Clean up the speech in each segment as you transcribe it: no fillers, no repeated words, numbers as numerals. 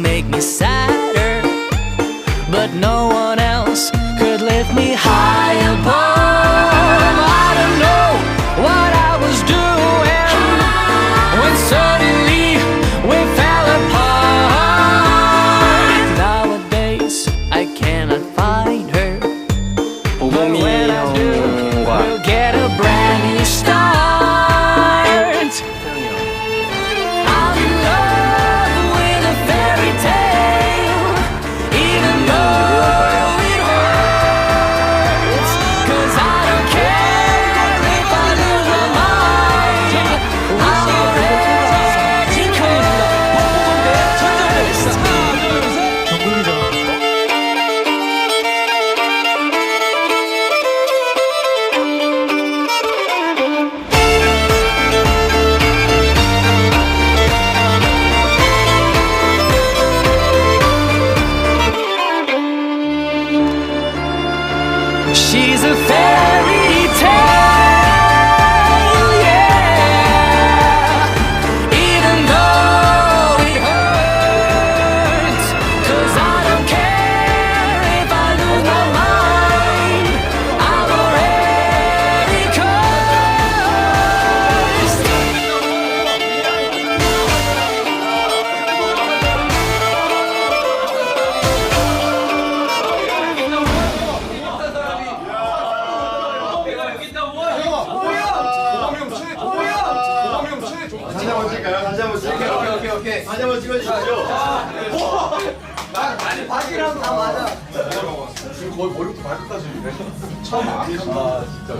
make me sadder, but no one else could lift me high above. I don't know what I was doing when suddenly we fell apart. Nowadays I cannot find her, but when I do, we'll get a brand new start. I'm in love with a fairy tale, even though it hurts, 'cause I don't care if I lose my mind. I'm already she's a fairy tale, yeah, even though it hurts, 'cause I don't care if I lose my mind. I'm already cursed. 사진 한번 찍을까요? 사진 한번 찍을게요. 오케이. 사진 한번 찍어주시죠. 아니 바지랑 다 맞아. 지금 거의 머리부터 발끝까지 처음 아니시죠? 아 진짜.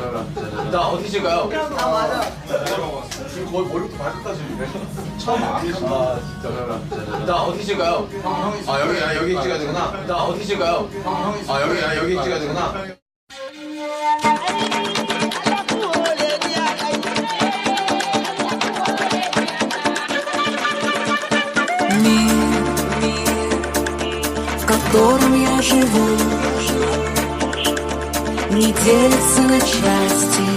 나 어디 찍어요? 다 맞아. 지금 거의 머리부터 발끝까지 처음 아니시죠? 아 진짜. 나 어디 찍어요? 아 여기 찍어야 되구나. 나 어디 찍어요? 아 여기 찍어야 되구나. Мир, в котором я живу, не делится на части,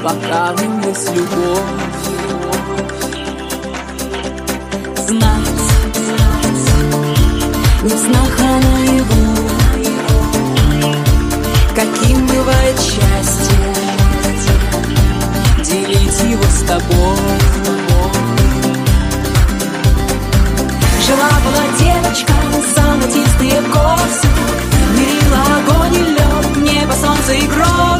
пока в нем есть любовь. Знать, не в снах, а наяву, каким бывает счастье, делить его с тобой. Жила-была девочка, золотистые косы, мерила огонь и лед, небо, солнце и гром.